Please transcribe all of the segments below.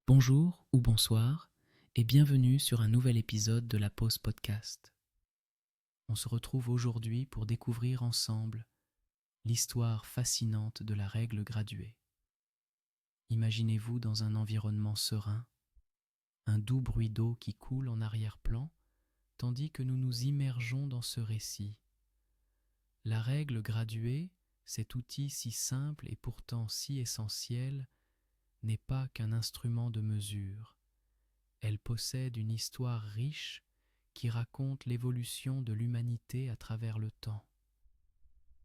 Bonjour ou bonsoir et bienvenue sur un nouvel épisode de la Pause Podcast. On se retrouve aujourd'hui pour découvrir ensemble l'histoire fascinante de la règle graduée. Imaginez-vous dans un environnement serein, un doux bruit d'eau qui coule en arrière-plan, tandis que nous nous immergeons dans ce récit. La règle graduée, cet outil si simple et pourtant si essentiel, n'est pas qu'un instrument de mesure. Elle possède une histoire riche qui raconte l'évolution de l'humanité à travers le temps.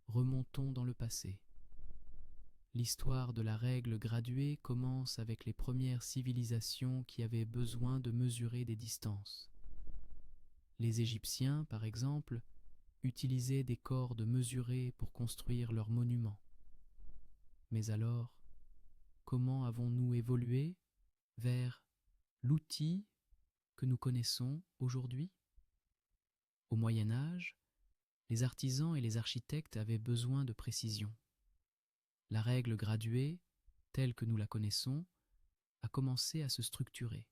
Remontons dans le passé. L'histoire de la règle graduée commence avec les premières civilisations qui avaient besoin de mesurer des distances. Les Égyptiens, par exemple, utilisaient des cordes mesurées pour construire leurs monuments. Mais alors, comment avons-nous évolué vers l'outil que nous connaissons aujourd'hui? Au Moyen Âge, les artisans et les architectes avaient besoin de précision. La règle graduée, telle que nous la connaissons, a commencé à se structurer.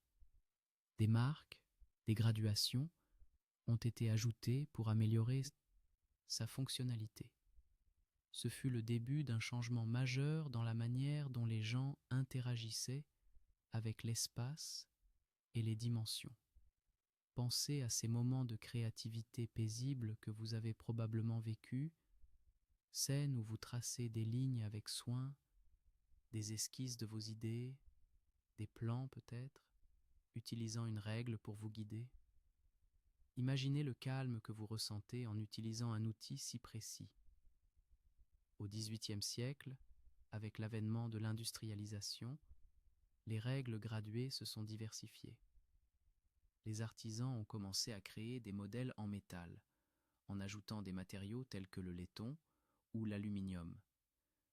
Des marques, des graduations ont été ajoutées pour améliorer sa fonctionnalité. Ce fut le début d'un changement majeur dans la manière dont les gens interagissaient avec l'espace et les dimensions. Pensez à ces moments de créativité paisible que vous avez probablement vécus, scènes où vous tracez des lignes avec soin, des esquisses de vos idées, des plans peut-être, utilisant une règle pour vous guider. Imaginez le calme que vous ressentez en utilisant un outil si précis. Au XVIIIe siècle, avec l'avènement de l'industrialisation, les règles graduées se sont diversifiées. Les artisans ont commencé à créer des modèles en métal, en ajoutant des matériaux tels que le laiton ou l'aluminium,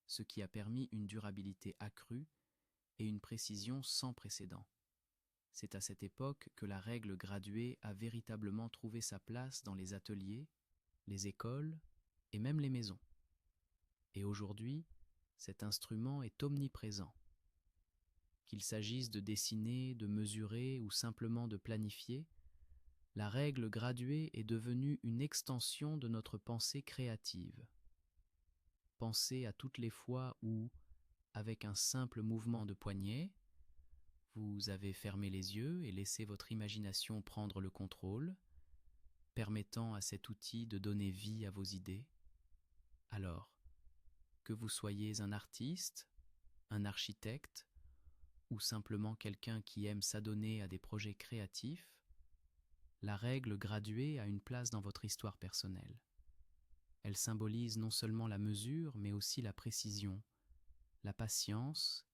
ce qui a permis une durabilité accrue et une précision sans précédent. C'est à cette époque que la règle graduée a véritablement trouvé sa place dans les ateliers, les écoles et même les maisons. Et aujourd'hui, cet instrument est omniprésent. Qu'il s'agisse de dessiner, de mesurer ou simplement de planifier, la règle graduée est devenue une extension de notre pensée créative. Pensez à toutes les fois où, avec un simple mouvement de poignet, vous avez fermé les yeux et laissé votre imagination prendre le contrôle, permettant à cet outil de donner vie à vos idées. Alors, que vous soyez un artiste, un architecte, ou simplement quelqu'un qui aime s'adonner à des projets créatifs, la règle graduée a une place dans votre histoire personnelle. Elle symbolise non seulement la mesure, mais aussi la précision, la patience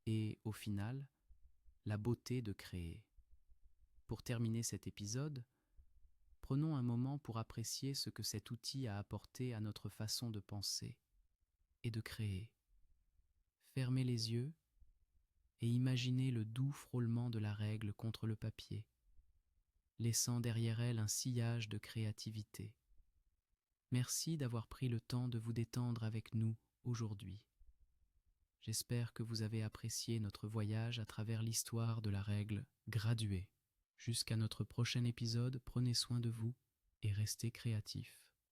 et, au final, la beauté de créer. Pour terminer cet épisode, prenons un moment pour apprécier ce que cet outil a apporté à notre façon de penser et de créer. Fermez les yeux et imaginez le doux frôlement de la règle contre le papier, laissant derrière elle un sillage de créativité. Merci d'avoir pris le temps de vous détendre avec nous aujourd'hui. J'espère que vous avez apprécié notre voyage à travers l'histoire de la règle graduée. Jusqu'à notre prochain épisode, prenez soin de vous et restez créatifs.